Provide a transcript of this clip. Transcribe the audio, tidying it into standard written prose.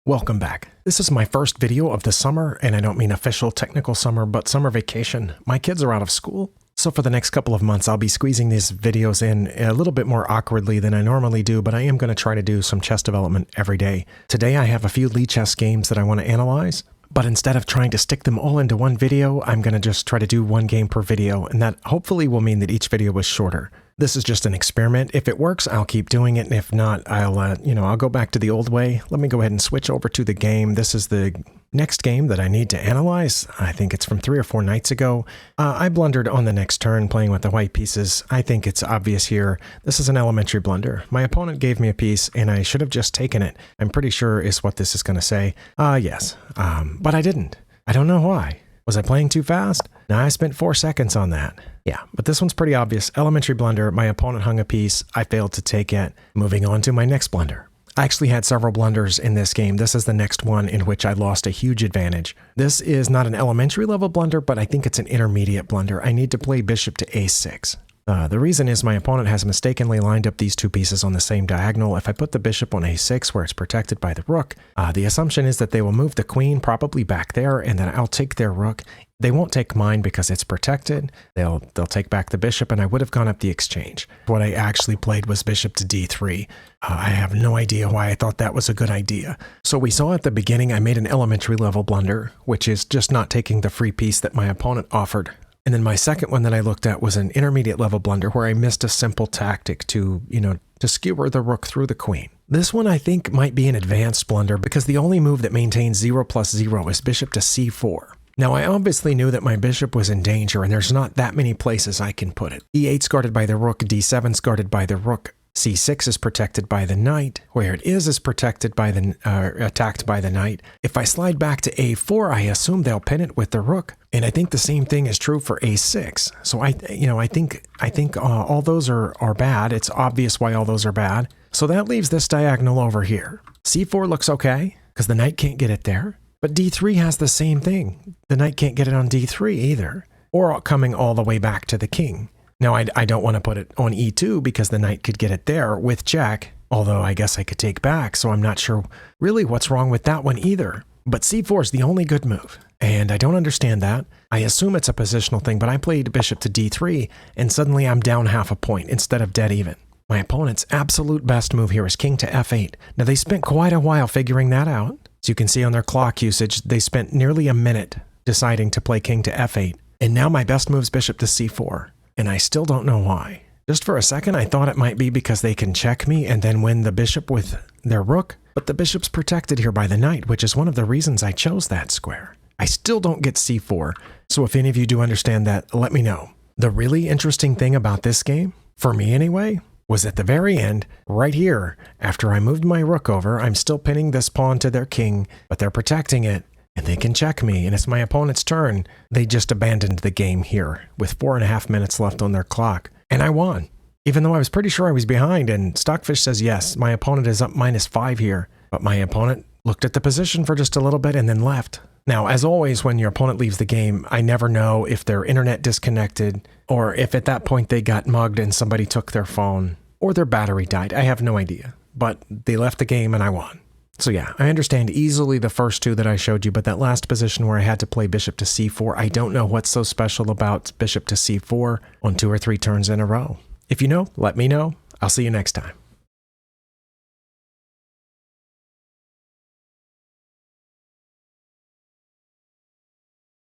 Welcome back. This is my first video of the summer, and I don't mean official technical summer, but summer vacation. My kids are out of school, so for the next couple of months I'll be squeezing these videos in a little bit more awkwardly than I normally do, but I am going to try to do some chess development every day. Today I have a few Lichess games that I want to analyze, but instead of trying to stick them all into one video, I'm going to just try to do one game per video, and that hopefully will mean that each video is shorter. This is just an experiment. If it works, I'll keep doing it, and if not, I'll go back to the old way. Let me go ahead and switch over to the game. This is the next game that I need to analyze. I think it's from 3 or 4 nights ago. I blundered on the next turn playing with the white pieces. I think it's obvious here. This is an elementary blunder. My opponent gave me a piece, and I should have just taken it. I'm pretty sure is what this is going to say. Yes. But I didn't. I don't know why. Was I playing too fast? No, I spent 4 seconds on that. Yeah, but this one's pretty obvious. Elementary blunder. My opponent hung a piece. I failed to take it. Moving on to my next blunder. I actually had several blunders in this game. This is the next one in which I lost a huge advantage. This is not an elementary level blunder, but I think it's an intermediate blunder. I need to play bishop to a6. The reason is my opponent has mistakenly lined up these two pieces on the same diagonal. If I put the bishop on a6 where it's protected by the rook, the assumption is that they will move the queen probably back there, and then I'll take their rook. They won't take mine because it's protected. They'll take back the bishop, and I would have gone up the exchange. What I actually played was bishop to d3. I have no idea why I thought that was a good idea. So we saw at the beginning I made an elementary level blunder, which is just not taking the free piece that my opponent offered. And then my second one that I looked at was an intermediate level blunder where I missed a simple tactic to skewer the rook through the queen. This one I think might be an advanced blunder because the only move that maintains 0+0 is bishop to c4. Now I obviously knew that my bishop was in danger and there's not that many places I can put it. e8's guarded by the rook, d7's guarded by the rook, c6 is protected by the knight, where it is protected by the attacked by the knight. If I slide back to a4, I assume they'll pin it with the rook, and I think the same thing is true for a6. So I think all those are bad. It's obvious why all those are bad. So that leaves this diagonal over here. c4 looks okay because the knight can't get it there, but d3 has the same thing. The knight can't get it on d3 either, or coming all the way back to the king. Now, I don't want to put it on e2 because the knight could get it there with check, although I guess I could take back, so I'm not sure really what's wrong with that one either. But c4 is the only good move, and I don't understand that. I assume it's a positional thing, but I played bishop to d3, and suddenly I'm down half a point instead of dead even. My opponent's absolute best move here is king to f8. Now, they spent quite a while figuring that out. As you can see on their clock usage, they spent nearly a minute deciding to play king to f8, and now my best move is bishop to c4. And I still don't know why. Just for a second, I thought it might be because they can check me and then win the bishop with their rook, but the bishop's protected here by the knight, which is one of the reasons I chose that square. I still don't get c4, so if any of you do understand that, let me know. The really interesting thing about this game, for me anyway, was at the very end, right here, after I moved my rook over, I'm still pinning this pawn to their king, but they're protecting it. And they can check me, and it's my opponent's turn. They just abandoned the game here with 4.5 minutes left on their clock. And I won, even though I was pretty sure I was behind, and Stockfish says yes, my opponent is up -5 here. But my opponent looked at the position for just a little bit and then left. Now, as always, when your opponent leaves the game, I never know if their internet disconnected, or if at that point they got mugged and somebody took their phone, or their battery died. I have no idea. But they left the game and I won. So yeah, I understand easily the first two that I showed you, but that last position where I had to play bishop to c4, I don't know what's so special about bishop to c4 on 2 or 3 turns in a row. If you know, let me know. I'll see you next time.